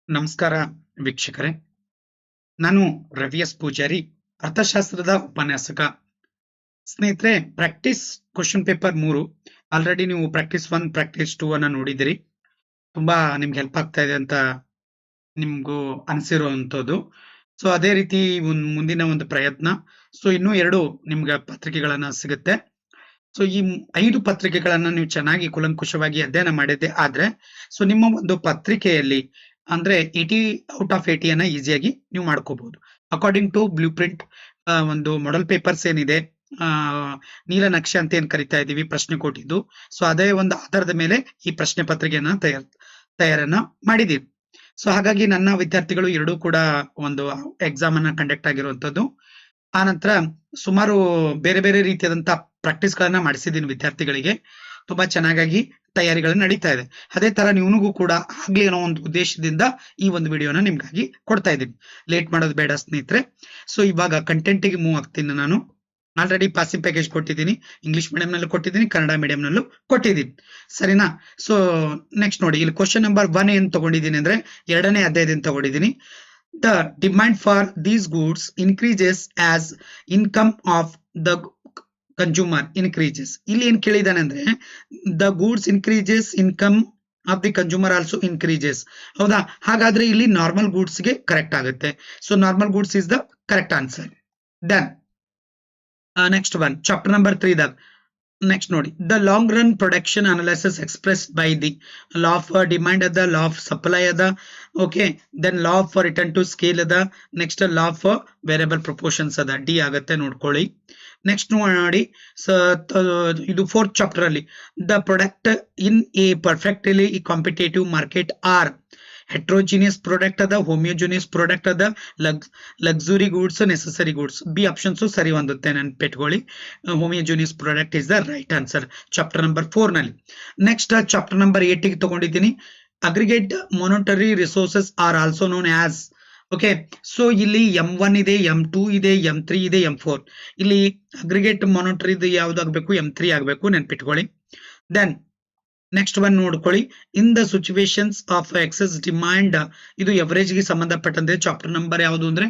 ನಮಸ್ಕಾರ ವೀಕ್ಷಕರೇ, ನಾನು ರವಿ ಎಸ್ ಪೂಜಾರಿ, ಅರ್ಥಶಾಸ್ತ್ರದ ಉಪನ್ಯಾಸಕ. ಸ್ನೇಹಿತರೆ, ಪ್ರಾಕ್ಟೀಸ್ ಕ್ವಶನ್ ಪೇಪರ್ 3 ಆಲ್ರೆಡಿ ನೀವು ಪ್ರಾಕ್ಟೀಸ್ 1, ಪ್ರಾಕ್ಟೀಸ್ 2 ಅನ್ನ ನೋಡಿದಿರಿ. ತುಂಬಾ ನಿಮ್ಗೆ ಹೆಲ್ಪ್ ಆಗ್ತಾ ಇದೆ ಅಂತ ನಿಮ್ಗೂ ಅನಿಸಿರುವಂಥದ್ದು. ಸೊ ಅದೇ ರೀತಿ ಮುಂದಿನ ಒಂದು ಪ್ರಯತ್ನ. ಸೊ ಇನ್ನೂ 2 ನಿಮ್ಗೆ ಪತ್ರಿಕೆಗಳನ್ನ ಸಿಗುತ್ತೆ. ಸೊ ಈ 5 ಪತ್ರಿಕೆಗಳನ್ನ ನೀವು ಚೆನ್ನಾಗಿ ಕೂಲಂಕುಷವಾಗಿ ಅಧ್ಯಯನ ಮಾಡಿದ್ದೆ ಆದ್ರೆ, ಸೊ ನಿಮ್ಮ ಒಂದು ಪತ್ರಿಕೆಯಲ್ಲಿ ಅಂದ್ರೆ 80 ಔಟ್ ಆಫ್ 80 ಅನ್ನ ಈಸಿಯಾಗಿ ನೀವು ಮಾಡ್ಕೋಬಹುದು. ಅಕಾರ್ಡಿಂಗ್ ಟು ಬ್ಲೂ ಪ್ರಿಂಟ್ ಒಂದು ಮಾಡೆಲ್ ಪೇಪರ್ಸ್ ಏನಿದೆ, ನೀಲನಕ್ಷೆ ಅಂತ ಏನ್ ಕರಿತಾ ಇದೀವಿ, ಪ್ರಶ್ನೆ ಕೊಟ್ಟಿದ್ದು. ಸೊ ಅದೇ ಒಂದು ಆಧಾರದ ಮೇಲೆ ಈ ಪ್ರಶ್ನೆ ಪತ್ರಿಕೆಯನ್ನ ತಯಾರನ್ನ ಮಾಡಿದೀವಿ. ಸೊ ಹಾಗಾಗಿ ನನ್ನ ವಿದ್ಯಾರ್ಥಿಗಳು 2 ಕೂಡ ಒಂದು ಎಕ್ಸಾಮ್ ಅನ್ನ ಕಂಡಕ್ಟ್ ಆಗಿರುವಂತದ್ದು. ಆ ನಂತರ ಸುಮಾರು ಬೇರೆ ಬೇರೆ ರೀತಿಯಾದಂತ ಪ್ರಾಕ್ಟೀಸ್ ಗಳನ್ನ ಮಾಡಿಸಿದ್ದೀನಿ ವಿದ್ಯಾರ್ಥಿಗಳಿಗೆ. ತುಂಬಾ ಚೆನ್ನಾಗಿ ತಯಾರಿಗಳು ನಡೀತಾ ಇದೆ. ಅದೇ ತರ ನಿಮ್ಗೂ ಕೂಡ ಆಗ್ಲಿ ಅನ್ನೋ ಒಂದು ಉದ್ದೇಶದಿಂದ ಈ ಒಂದು ವಿಡಿಯೋನ ನಿಮ್ಗಾಗಿ ಕೊಡ್ತಾ ಇದ್ದೀನಿ. ಲೇಟ್ ಮಾಡೋದು ಬೇಡ ಸ್ನೇಹಿತರೆ. ಸೊ ಇವಾಗ ಕಂಟೆಂಟ್ ಗೆ ಮೂವ್ ಆಗ್ತೀನಿ. ನಾನು ಆಲ್ರೆಡಿ ಪಾಸಿಂಗ್ ಪ್ಯಾಕೇಜ್ ಕೊಟ್ಟಿದ್ದೀನಿ, ಇಂಗ್ಲಿಷ್ ಮೀಡಿಯಂ ನಲ್ಲೂ ಕೊಟ್ಟಿದ್ದೀನಿ, ಕನ್ನಡ ಮೀಡಿಯಂ ನಲ್ಲೂ ಕೊಟ್ಟಿದ್ದೀನಿ, ಸರಿನಾ? ಸೊ ನೆಕ್ಸ್ಟ್ ನೋಡಿ, ಇಲ್ಲಿ ಕ್ವಶನ್ ನಂಬರ್ 1 ಏನ್ ತಗೊಂಡಿದ್ದೀನಿ ಅಂದ್ರೆ 2ನೇ ಅಧ್ಯಾಯದಿಂದ ತಗೊಂಡಿದ್ದೀನಿ. The demand for these goods increases as income of the consumer increases. ಇಲ್ಲಿ ಏನ್ ಕೇಳಿದಾನೆ ಅಂದ್ರೆ the goods increases, income of the consumer also increases. ಹೌದಾ? ಹಾಗಾದ್ರೆ ಇಲ್ಲಿ ನಾರ್ಮಲ್ ಗೂಡ್ಸ್ ಗೆ ಕರೆಕ್ಟ್ ಆಗುತ್ತೆ. So normal goods is the correct answer. Then next one, chapter number 3 ದಾಗ next ನೋಡಿ, the long run production analysis express by the law of demand ಅದ, law of supply ಅದ, okay. Then law of return to scale ಅದ, next law of variable proportions ಅದ, D ಆಗತ್ತೆ ನೋಡ್ಕೊಳ್ಳಿ. Next ನೋಡಿ, ಇದು 4th ಚಾಪ್ಟರ್ ಅಲ್ಲಿ, the product in a perfectly competitive market or heterogeneous product ಅದ, ಹೋಮಿಯೋಜಿನಿಯಸ್ ಪ್ರಾಡಕ್ಟ್ ಅದ, luxury goods, necessary goods. B options ಸರಿ ಹೊಂದುತ್ತೆ, ನೆನ್ಪಿಟ್ಕೊಳ್ಳಿ. Homogeneous product is the right answer chapter number 4 ನಲ್ಲಿ. ನೆಕ್ಸ್ಟ್ ಚಾಪ್ಟರ್ ನಂಬರ್ 8 ಗೆ ತಗೊಂಡಿದ್ದೀನಿ. Aggregate monetary resources are also known as. Okay, so ಇಲ್ಲಿ M1 ಇದೆ, M2 ಇದೆ, M3 ಇದೆ, M4. ಇಲ್ಲಿ ಅಗ್ರಿಗೇಟ್ ಮಾನಿಟರಿ ಯಾವ್ದು ಆಗ್ಬೇಕು? M3 ಆಗ್ಬೇಕು, ನೆನ್ಪಿಟ್ಕೊಳ್ಳಿ. ದೆನ್ ನೆಕ್ಸ್ಟ್ ಒನ್ ನೋಡ್ಕೊಳ್ಳಿ, in the situations of excess demand, ಇದು ಎವರೇಜ್ ಗೆ ಸಂಬಂಧಪಟ್ಟಂತೆ ಚಾಪ್ಟರ್ ನಂಬರ್ ಯಾವುದು ಅಂದ್ರೆ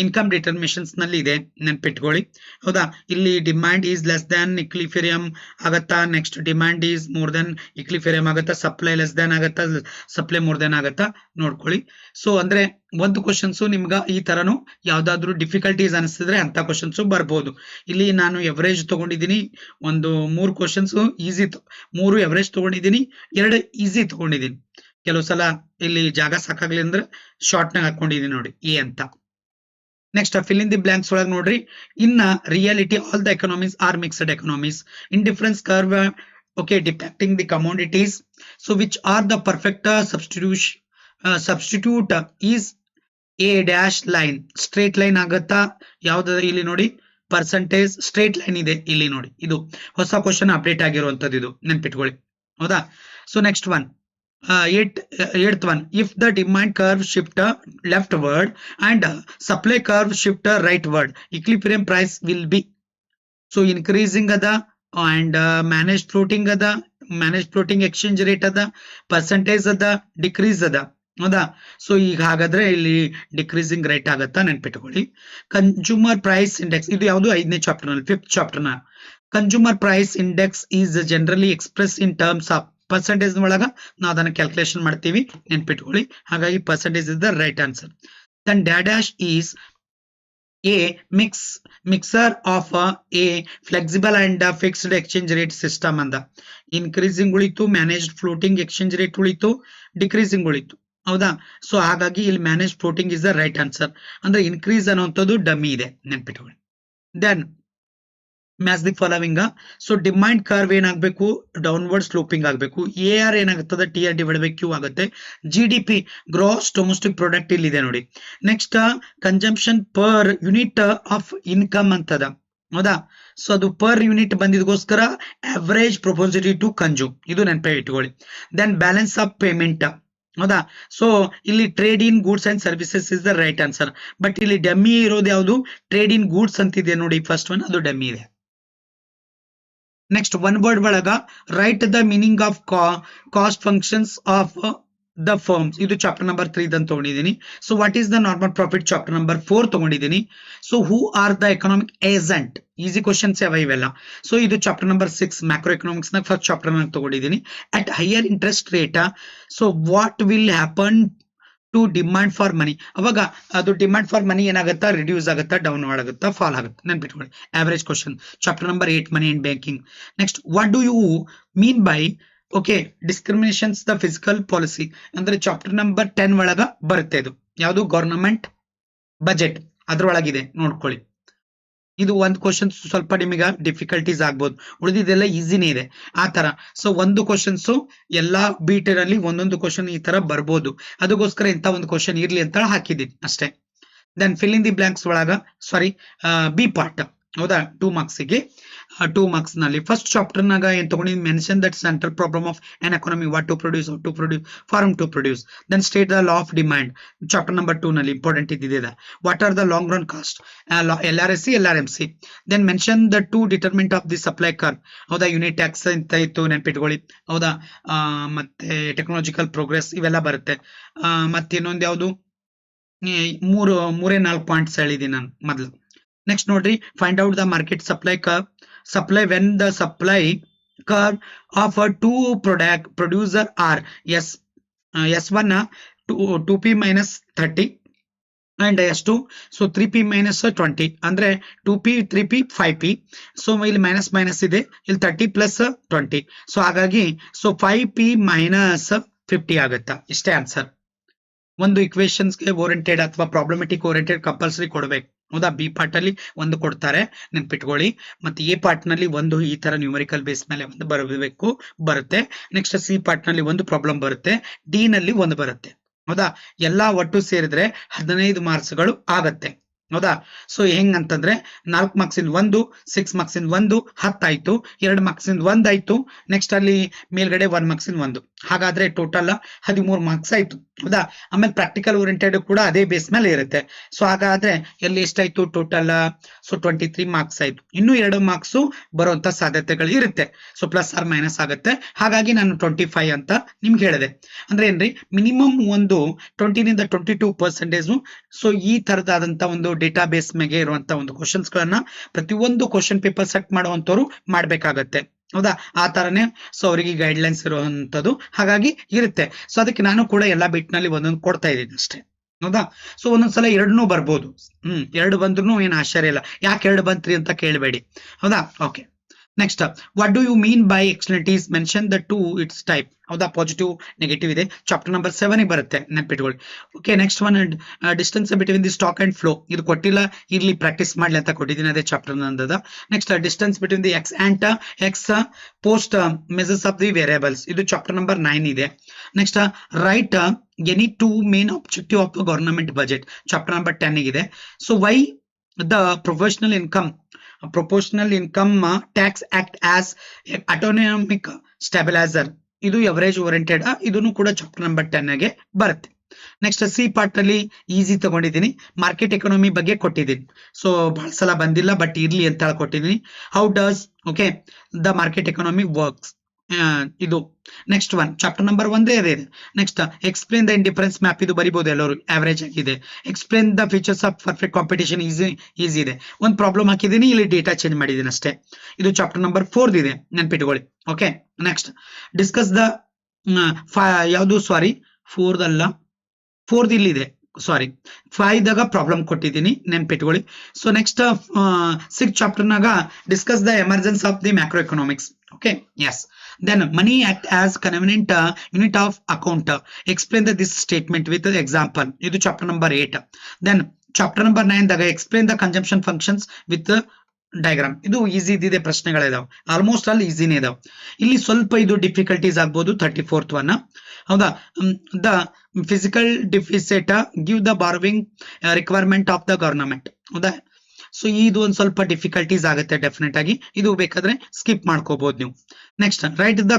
ಇನ್ಕಮ್ ಡಿಟರ್ಮಿನೇಷನ್ಸ್ ನಲ್ಲಿ ಇದೆ, ನೆನ್ಪಿಟ್ಕೊಳ್ಳಿ. ಹೌದಾ? ಇಲ್ಲಿ demand is less than equilibrium ಆಗತ್ತಾ, next demand is more than equilibrium ಆಗತ್ತಾ, ಸಪ್ಲೈ ಲೆಸ್ ದ್ಯಾನ್ ಆಗತ್ತಾ, ಸಪ್ಲೈ ಮೋರ್ ದೆನ್ ಆಗತ್ತಾ ನೋಡ್ಕೊಳ್ಳಿ. ಸೊ ಅಂದ್ರೆ ಒಂದು ಕ್ವಶನ್ಸ್ ನಿಮ್ಗ ಈ ತರನು ಯಾವ್ದಾದ್ರು ಡಿಫಿಕಲ್ಟೀಸ್ ಅನಿಸಿದ್ರೆ ಅಂತ ಕ್ವಶನ್ಸ್ ಬರ್ಬೋದು. ಇಲ್ಲಿ ನಾನು ಎವರೇಜ್ ತಗೊಂಡಿದ್ದೀನಿ, ಒಂದು 3 ಕ್ವಶನ್ಸ್ ಈಸಿ, 3 ಎವರೇಜ್ ತಗೊಂಡಿದ್ದೀನಿ, 2 ಈಸಿ ತಗೊಂಡಿದ್ದೀನಿ. ಕೆಲವು ಸಲ ಇಲ್ಲಿ ಜಾಗ ಸಾಕಾಗ್ಲಿ ಅಂದ್ರೆ ಶಾರ್ಟ್ ನಾಗ ಹಾಕೊಂಡಿದ್ದೀನಿ ನೋಡಿ, ಎ ಅಂತ. Next fill in the blanks ಒಳಗೆ ನೋಡ್ರಿ, in reality all the economies are mixed economies. Indifference curve, okay, depicting the commodities. So which are the perfect substitute is a dash line. Straight line ಆಗತ್ತಾ? ಯಾವ್ದು? ಇಲ್ಲಿ ನೋಡಿ, percentage straight line ಇದೆ ಇಲ್ಲಿ ನೋಡಿ. ಇದು ಹೊಸ ಕ್ವಶನ್ ಅಪ್ಡೇಟ್ ಆಗಿರುವಂತದ್ದು, ಇದು ನೆನ್ಪಿಟ್ಕೊಳ್ಳಿ. ಹೌದಾ? So next one, 8th one, if the demand curve shift leftward and supply curve shift rightward, equilibrium price will be so increasing ada and managed floating ada, managed floating exchange rate ada, percentage ada, decrease ada. ಹೌದಾ? So ಈಗ ಹಾಗಾದ್ರೆ ಇಲ್ಲಿ decreasing rate ಆಗತ್ತಾ, ನೆನ್ಪಿಟ್ಕೊಳ್ಳಿ. Consumer price index, ಇದು ಯಾವುದು? 5ನೇ chapter ನಲ್ಲಿ, 5th ಚಾಪ್ಟರ್ ನ. Consumer price index is generally express in terms of percentage ಒಳಗ ನಾವು ಅದನ್ನ ಕ್ಯಾಲ್ಕುಲೇಷನ್ ಮಾಡ್ತೀವಿ, ನೆನ್ಪಿಟ್ಕೊಳ್ಳಿ. ಹಾಗಾಗಿ percentage is the right answer. Then dash is a mixer of a flexible and fixed exchange rate system ಅಂದ. Increasing ಉಳಿತು, managed floating exchange rate ಉಳಿತು, decreasing ಉಳಿತು. ಹೌದಾ? ಸೊ ಹಾಗಾಗಿ ಇಲ್ಲಿ manage floating is the right answer. ಅಂದ್ರೆ increase ಅನ್ನುವಂಥದ್ದು dummy ಇದೆ, ನೆನ್ಪಿಟ್ಕೊಳ್ಳಿ. Then match the following. So demand curve ಏನಾಗಬೇಕು? ಡೌನ್ವರ್ಡ್ ಸ್ಲೋಪಿಂಗ್ ಆಗಬೇಕು. ಎ ಆರ್ ಏನಾಗುತ್ತದೆ? T R divide by Q ಆಗುತ್ತೆ. GDP ಗ್ರಾಸ್ ಡೊಮೆಸ್ಟಿಕ್ ಪ್ರಾಡಕ್ಟ್ ಇಲ್ಲಿದೆ ನೋಡಿ. Next consumption per unit of income ಅಂತದ. ಹೌದಾ? ಸೊ ಅದು ಪರ್ ಯೂನಿಟ್ ಬಂದಿದಗೋಸ್ಕರ ಅವರೇಜ್ ಪ್ರೊಪೋಸಿಟಿ ಟು ಕನ್ಸ್ಯೂಮ್, ಇದು ನೆನಪೇ ಇಟ್ಕೊಳ್ಳಿ. Then balance of payment. ಹೌದಾ? ಸೊ ಇಲ್ಲಿ trade in goods and services is the right answer. But ಇಲ್ಲಿ ಡಮ್ಮಿ ಇರೋದು ಯಾವುದು? ಟ್ರೇಡ್ ಇನ್ ಗೂಡ್ಸ್ ಅಂತಿದೆ ನೋಡಿ, ಫಸ್ಟ್ ಒನ್, ಅದು ಡಮ್ಮಿ ಇದೆ. ನೆಕ್ಸ್ಟ್ ಒನ್ ವರ್ಡ್ ಒಳಗ write the meaning of cost functions of the firms ಇದು ಚಾಪ್ಟರ್ ನಂಬರ್ 3 ಇದನ್ನು ತಗೊಂಡಿದ್ದೀನಿ. So what is the normal profit chapter number 4 ತಗೊಂಡಿದ್ದೀನಿ. So who are the economic agent, easy questions ಯಾವ ಇವೆಲ್ಲ. So ಇದು chapter number 6 macroeconomics ನ first chapter ನಾನು ತಗೊಂಡಿದ್ದೀನಿ. At higher interest rate so what will happen to demand for money, ಅವಾಗ ಅದು demand for money ಏನಾಗುತ್ತಾ, reduce ಆಗುತ್ತಾ, down ಆಗುತ್ತಾ, ಫಾಲ್ ಆಗುತ್ತೆ, ನೆನ್ಪಿಟ್ಕೊಳ್ಳಿ. Average question chapter number 8 money and banking. Next what do you mean by okay discriminations the fiscal policy ಅಂದ್ರೆ chapter number 10 ಒಳಗ ಬರುತ್ತೆ. ಇದು ಯಾವುದು ಗವರ್ನಮೆಂಟ್ ಬಜೆಟ್ ಅದ್ರೊಳಗಿದೆ ನೋಡ್ಕೊಳ್ಳಿ. ಇದು ಒಂದು ಕ್ವಶನ್ಸ್ ಸ್ವಲ್ಪ ನಿಮಗೆ ಡಿಫಿಕಲ್ಟೀಸ್ ಆಗ್ಬೋದು, ಉಳಿದಿದ್ದೆಲ್ಲ ಈಸಿನೇ ಇದೆ ಆ ತರ. ಸೊ ಒಂದು ಕ್ವಶನ್ಸ್ ಎಲ್ಲಾ ಬೀಟಲ್ಲಿ ಒಂದೊಂದು ಕ್ವಶನ್ ಈ ತರ ಬರ್ಬೋದು, ಅದಕ್ಕೋಸ್ಕರ ಇಂಥ ಒಂದು ಕ್ವಶನ್ ಇರ್ಲಿ ಅಂತ ಹಾಕಿದ್ದೀನಿ ಅಷ್ಟೇ. Then fill in the blanks ಒಳಗ ಸಾರಿ ಬಿ ಪಾರ್ಟ್ ಹೌದಾ 2 ಮಾರ್ಕ್ಸ್ಗೆ 2 ಮಾರ್ಕ್ಸ್ ನಲ್ಲಿ ಫಸ್ಟ್ ಚಾಪ್ಟರ್ ನಾಗ ಏನ್ ತಗೊಂಡಿದ್ದೀನಿ, mention that central problem of an economy, what to produce, how to produce, form to produce. Then state the law of demand chapter number 2 ನಲ್ಲಿ important ಇದ್ದಿದೆ. What are the long run cost, LRSC LRMC. Then mention the two determinant of the supply curve, ಹೌದಾ unit tax ಅಂತ ಇತ್ತು ನೆನ್ಪಿಟ್ಕೊಳ್ಳಿ, ಹೌದಾ. ಮತ್ತೆ technological progress ಇವೆಲ್ಲ ಬರುತ್ತೆ. ಮತ್ತೆ ಇನ್ನೊಂದು ಯಾವುದು, 4 ಪಾಯಿಂಟ್ಸ್ ಹೇಳಿದ್ದೀನಿ ನಾನು ಮೊದಲು. ನೆಕ್ಸ್ಟ್ ನೋಡ್ರಿ, find out the market supply curve, supply when the supply curve of a two producer are S1 2P minus 30 and S2 so 3P minus 20 ಅಂದ್ರೆ 2P 3P 5P. ಸೊ ಇಲ್ಲಿ ಮೈನಸ್ ಇದೆ, ಇಲ್ಲಿ 30 plus 20. So ಹಾಗಾಗಿ so 5P minus 50 ಆಗುತ್ತಾ, ಇಷ್ಟೇ answer. ಒಂದು ಇಕ್ವೇಶನ್ಸ್ಗೆ oriented ಅಥವಾ problematic oriented compulsory ಕೊಡಬೇಕು, ಹೌದಾ. ಬಿ ಪಾರ್ಟ್ ಅಲ್ಲಿ ಒಂದು ಕೊಡ್ತಾರೆ ನೆನ್ಪಿಟ್ಕೊಳ್ಳಿ, ಮತ್ತೆ ಎ ಪಾರ್ಟ್ ನಲ್ಲಿ ಒಂದು ಈ ತರ ನ್ಯೂಮರಿಕಲ್ ಬೇಸ್ ಮೇಲೆ ಒಂದು ಬರುತ್ತೆ. ನೆಕ್ಸ್ಟ್ ಸಿ ಪಾರ್ಟ್ ನಲ್ಲಿ ಒಂದು ಪ್ರಾಬ್ಲಮ್ ಬರುತ್ತೆ, ಡಿ ನಲ್ಲಿ ಒಂದು ಬರುತ್ತೆ, ಹೌದಾ. ಎಲ್ಲಾ ಒಟ್ಟು ಸೇರಿದ್ರೆ 15 ಮಾರ್ಕ್ಸ್ಗಳು ಆಗತ್ತೆ, ಹೌದಾ. ಸೊ ಹೆಂಗಂತಂದ್ರೆ 4 ಮಾರ್ಕ್ಸಿಂದ 1, 6 ಮಾರ್ಕ್ಸಿಂದ 1 10 ಆಯ್ತು, 2 ಮಾರ್ಕ್ಸಿಂದ 1 ಆಯ್ತು, ನೆಕ್ಸ್ಟ್ ಅಲ್ಲಿ ಮೇಲ್ಗಡೆ 1 ಮಾರ್ಕ್ಸಿಂದ 1, ಹಾಗಾದ್ರೆ ಟೋಟಲ್ 13 ಮಾರ್ಕ್ಸ್ ಆಯ್ತು, ಹೌದಾ. ಆಮೇಲೆ ಪ್ರಾಕ್ಟಿಕಲ್ ಓರಿಯೆಂಟೆಡ್ ಕೂಡ ಅದೇ ಬೇಸ್ ಮೇಲೆ ಇರುತ್ತೆ. ಸೊ ಹಾಗಾದ್ರೆ ಎಲ್ಲಿ ಎಷ್ಟಾಯ್ತು ಟೋಟಲ್, ಸೊ 23 ಮಾರ್ಕ್ಸ್ ಆಯ್ತು. ಇನ್ನು 2 ಮಾರ್ಕ್ಸ್ ಬರುವಂತ ಸಾಧ್ಯತೆಗಳು ಇರುತ್ತೆ, ಸೊ ಪ್ಲಸ್ ಆರ್ ಮೈನಸ್ ಆಗುತ್ತೆ. ಹಾಗಾಗಿ ನಾನು 25 ಅಂತ ನಿಮ್ಗೆ ಹೇಳಿದೆ. ಅಂದ್ರೆ ಏನ್ರಿ, ಮಿನಿಮಮ್ ಒಂದು 20 to 22%. ಸೊ ಈ ತರದಾದಂತ ಒಂದು ಡೇಟಾ ಬೇಸ್ ಮೇಲೆ ಇರುವಂತ ಒಂದು ಕ್ವಶನ್ಸ್ ಗಳನ್ನ ಪ್ರತಿಯೊಂದು ಕ್ವಶನ್ ಪೇಪರ್ ಸೆಟ್ ಮಾಡುವಂತವ್ರು ಮಾಡ್ಬೇಕಾಗತ್ತೆ, ಹೌದಾ. ಆ ತರನೇ ಸೊ ಅವರಿಗೆ ಗೈಡ್ ಲೈನ್ಸ್ ಇರುವಂತದ್ದು ಹಾಗಾಗಿ ಇರುತ್ತೆ. ಸೊ ಅದಕ್ಕೆ ನಾನು ಕೂಡ ಎಲ್ಲಾ ಬಿಟ್ ನಲ್ಲಿ ಒಂದೊಂದು ಕೊಡ್ತಾ ಇದ್ದೀನಿ ಅಷ್ಟೇ, ಹೌದಾ. ಸೊ ಒಂದೊಂದ್ಸಲ 2 ಬರ್ಬೋದು, 2 ಬಂದ್ರು ಏನು ಆಶ್ಚರ್ಯ ಇಲ್ಲ. ಯಾಕೆ 2 ಬಂತ್ರಿ ಅಂತ ಕೇಳಬೇಡಿ, ಹೌದಾ. Okay, next what do you mean by externalities, mention the two its type, ಹೌದಾ. ಪಾಸಿಟಿವ್ ನೆಗೆಟಿವ್ ಇದೆ, ಚಾಪ್ಟರ್ ನಂಬರ್ 7 ಬರುತ್ತೆ ನೆನ್ಪಿಟ್ಕೊಳ್ಳಿ. Okay, next one distance between the stock and flow, ಇದು ಕೊಟ್ಟಿಲ್ಲ, ಇರ್ಲಿ ಪ್ರಾಕ್ಟೀಸ್ ಮಾಡ್ಲಿ ಅಂತ ಕೊಟ್ಟಿದ್ದೀನಿ, ಅದೇ ಚಾಪ್ಟರ್ ನಂದದ. Next distance between the ex and ex post measures of the variables, ಇದು ಚಾಪ್ಟರ್ ನಂಬರ್ 9 ಇದೆ. Next write any 2 main objective of government budget, chapter number 10 ಇದೆ. So why the proportional income tax act as autonomic stabiliser, ಇದು average oriented, ಇದನ್ನು ಕೂಡ chapter number 10 ಗೆ ಬರುತ್ತೆ. Next C part ಅಲ್ಲಿ easy ತಗೊಂಡಿದ್ದೀನಿ, ಮಾರ್ಕೆಟ್ ಎಕಾನಮಿ ಬಗ್ಗೆ ಕೊಟ್ಟಿದ್ದೀನಿ. ಸೊ ಬಹಳ ಸಲ ಬಂದಿಲ್ಲ, ಬಟ್ ಇರ್ಲಿ ಅಂತ ಹೇಳಿ ಕೊಟ್ಟಿದ್ದೀನಿ. How does okay the market economy works, ಇದು ನೆಕ್ಸ್ಟ್ ಒನ್ ಚಾಪ್ಟರ್ ನಂಬರ್ 1 ಇದೆ. Next explain the indifference map, ಇದು ಬರಿಬಹುದು ಎಲ್ಲರೂ, ಆವರೇಜ್ ಆಗಿದೆ. Explain the features of perfect competition, easy ಇದೆ. ಒಂದು ಪ್ರಾಬ್ಲಮ್ ಹಾಕಿದ್ದೀನಿ, ಇಲ್ಲಿ ಡೇಟಾ ಚೇಂಜ್ ಮಾಡಿದ್ದೀನಿ ಅಷ್ಟೇ. ಇದು ಚಾಪ್ಟರ್ ನಂಬರ್ 4 ಇದೆ ನೆನ್ಪಿಟ್ಕೊಳ್ಳಿ. ಓಕೆ, ನೆಕ್ಸ್ಟ್ ಡಿಸ್ಕಸ್ ದ ಯಾವುದು ಸಾರಿ 4 ಅಲ್ಲ, 4 ಇಲ್ಲಿದೆ ಸಾರಿ 5ದಾಗ ಪ್ರಾಬ್ಲಮ್ ಕೊಟ್ಟಿದ್ದೀನಿ ನೆನ್ಪಿಟ್ಕೊಳ್ಳಿ. ಸೊ ನೆಕ್ಸ್ಟ್ 6 ಚಾಪ್ಟರ್ನಾಗ discuss the emergence of the macro economics. Okay, yes. Then money act as convenient unit of account. Explain this statement with the example. Idu chapter number 8. Then chapter number 9 daga explain the consumption functions with the diagram. Idu easy ಇದೆ, ಪ್ರಶ್ನೆಗಳಿದಾವೆ, almost all ಈಸಿನೇ ಇದಾವೆ. ಇಲ್ಲಿ ಸ್ವಲ್ಪ ಇದು difficulties ಆಗ್ಬೋದು. 34th one, ಹೌದಾ. The physical deficit give the borrowing requirement of the government, ಹೌದಾ. So ಇದು ಒಂದು ಸ್ವಲ್ಪ ಡಿಫಿಕಲ್ಟೀಸ್ ಆಗುತ್ತೆ ಡೆಫಿನೆಟ್ ಆಗಿ, ಇದು ಬೇಕಾದ್ರೆ ಸ್ಕಿಪ್ ಮಾಡ್ಕೋಬಹುದು ನೀವು. Next right the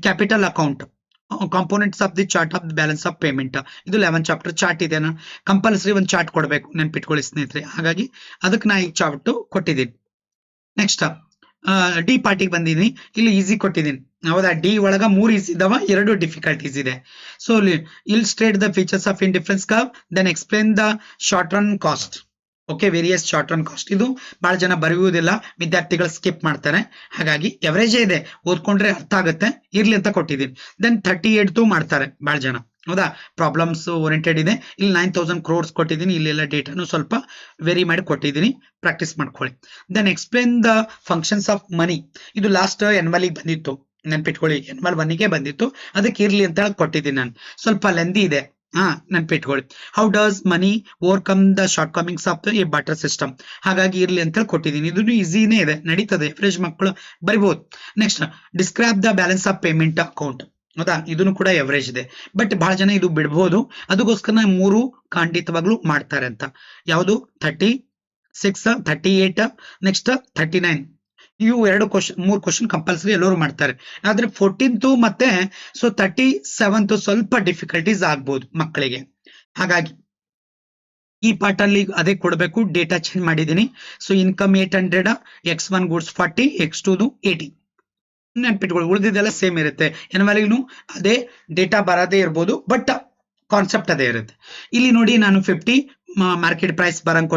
capital account components of the chart of the balance of payment, ಇದು 11th ಚಾಪ್ಟರ್ ಚಾರ್ಟ್ ಇದೆ. ಕಂಪಲ್ಸರಿ ಒಂದು ಚಾರ್ಟ್ ಕೊಡಬೇಕು ನೆನ್ಪಿಟ್ಕೊಳ್ಳಿ ಸ್ನೇಹಿತರೆ, ಹಾಗಾಗಿ ಅದಕ್ಕೆ ನಾ ಈ ಚಾರ್ಟ್ ಕೊಟ್ಟಿದ್ದೀನಿ. ನೆಕ್ಸ್ಟ್ ಡಿ ಪಾರ್ಟಿಗೆ ಬಂದಿದ್ದೀನಿ. ಇಲ್ಲಿ ಈಸಿ ಕೊಟ್ಟಿದ್ದೀನಿ. ಹೌದಾ, ಡಿ ಒಳಗ 3 ಈಸಿ ಇದಾವ, 2 ಡಿಫಿಕಲ್ಟೀಸ್ ಇದೆ. So I'll state the features of indifference curve, then explain the short run cost. Okay, various short run cost. ಇದು ಬಹಳ ಜನ ಬರೆಯುವುದಿಲ್ಲ, ವಿದ್ಯಾರ್ಥಿಗಳು ಸ್ಕಿಪ್ ಮಾಡ್ತಾರೆ. ಹಾಗಾಗಿ ಎವರೇಜೇ ಇದೆ, ಓದ್ಕೊಂಡ್ರೆ ಅರ್ಥ ಆಗುತ್ತೆ, ಇರ್ಲಿ ಅಂತ ಕೊಟ್ಟಿದ್ದೀನಿ. ದೆನ್ 38 ಮಾಡ್ತಾರೆ ಬಹಳ ಜನ. ಹೌದಾ, ಪ್ರಾಬ್ಲಮ್ಸ್ ಓರಿಯೆಂಟೆಡ್ ಇದೆ. ಇಲ್ಲಿ 9000 crores ಕೊಟ್ಟಿದ್ದೀನಿ. ಇಲ್ಲೆಲ್ಲ ಡೇಟಾನು ಸ್ವಲ್ಪ ವೆರಿ ಮಾಡಿ ಕೊಟ್ಟಿದ್ದೀನಿ, ಪ್ರಾಕ್ಟೀಸ್ ಮಾಡ್ಕೊಳ್ಳಿ. Then explain the functions of money. ಇದು ಲಾಸ್ಟ್ ಎನ್ವಲ್ ಬಂದಿತ್ತು, ನೆನ್ಪಿಟ್ಕೊಳ್ಳಿ. ಎನ್ವಲ್ 1ಗೆ ಬಂದಿತ್ತು, ಅದಕ್ಕೆ ಇರ್ಲಿ ಅಂತ ಹೇಳಿ ಕೊಟ್ಟಿದ್ದೀನಿ ನಾನು. ಸ್ವಲ್ಪ ಲೆಂದಿ ಇದೆ, ನೆನ್ಪಿಟ್ಕೊಳ್ಳಿ. How does money overcome the shortcomings of a barter system. ಹಾಗಾಗಿ ಇರ್ಲಿ ಅಂತ ಹೇಳಿ ಕೊಟ್ಟಿದ್ದೀನಿ. ಇದು ಈಸಿನೇ ಇದೆ, ನಡೀತದೆ, ಎವರೇಜ್ ಮಕ್ಕಳು ಬರಿಬಹುದು. Next, describe the balance of payment account. ಹೌದಾ, ಇದನ್ನು ಕೂಡ ಎವರೇಜ್ ಇದೆ, ಬಟ್ ಬಹಳ ಜನ ಇದು ಬಿಡ್ಬೋದು. ಅದಕ್ಕೋಸ್ಕರ 3 ಖಂಡಿತವಾಗ್ಲೂ ಮಾಡ್ತಾರೆ ಅಂತ. ಯಾವುದು 36, 38, ನೆಕ್ಸ್ಟ್ 39. ಇವು 3 ಕ್ವಶನ್ ಕಂಪಲ್ಸರಿ ಎಲ್ಲರೂ ಮಾಡ್ತಾರೆ. ಆದ್ರೆ 14th ಮತ್ತೆ 37th ಸ್ವಲ್ಪ ಡಿಫಿಕಲ್ಟೀಸ್ ಆಗ್ಬೋದು ಮಕ್ಕಳಿಗೆ. ಹಾಗಾಗಿ ಈ ಪಾರ್ಟ್ ಅಲ್ಲಿ ಅದೇ ಕೊಡಬೇಕು. ಡೇಟಾ ಚೇಂಜ್ ಮಾಡಿದ್ದೀನಿ. So income 800, X1 goods 40, X2 80. ನೆನ್ಪಿಟ್ಕೊಳ್ಳಿ, ಉಳಿದಿದ್ದೆಲ್ಲ ಸೇಮ್ ಇರುತ್ತೆ. ಎನ್ವಲ್ಗೂ ಅದೇ ಡೇಟಾ ಬರದೇ ಇರ್ಬೋದು, ಬಟ್ ಕಾನ್ಸೆಪ್ಟ್ ಅದೇ ಇರುತ್ತೆ. ಇಲ್ಲಿ ನೋಡಿ, ನಾನು 50 ಮಾರ್ಕೆಟ್ ಪ್ರೈಸ್ ಬರಂಗ್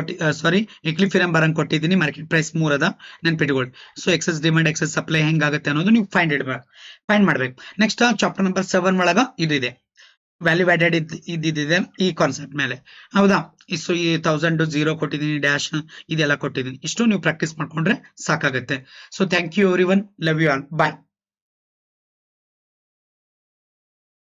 ಎಕ್ಲಿಫಿರಮ್ ಬರಂಗ್ ಕೊಟ್ಟಿದ್ದೀನಿ. ಮಾರ್ಕೆಟ್ ಪ್ರೈಸ್ 3 ಅದ, ನೆನ್ಪಿಟ್ಕೊಳ್ಳಿ. So excess demand, excess supply ಹೆಂಗಾಗುತ್ತೆ ಅನ್ನೋದು ನೀವು ಫೈಂಡ್ ಮಾಡ್ಬೇಕು. ನೆಕ್ಸ್ಟ್ ಚಾಪ್ಟರ್ ನಂಬರ್ 7 ಒಳಗ ಇದು ಇದೆ, ವ್ಯಾಲ್ಯೂ ಆಡೆಡ್ ಇದ್ದಿದೆ ಈ ಕಾನ್ಸೆಪ್ಟ್ ಮೇಲೆ. ಹೌದಾ, ಸೊ ಈ 1000 0 ಕೊಟ್ಟಿದ್ದೀನಿ, ಡ್ಯಾಶ್ ಇದೆಲ್ಲ ಕೊಟ್ಟಿದ್ದೀನಿ. ಇಷ್ಟು ನೀವು ಪ್ರಾಕ್ಟೀಸ್ ಮಾಡ್ಕೊಂಡ್ರೆ ಸಾಕಾಗುತ್ತೆ. So thank you everyone, love you all, bye.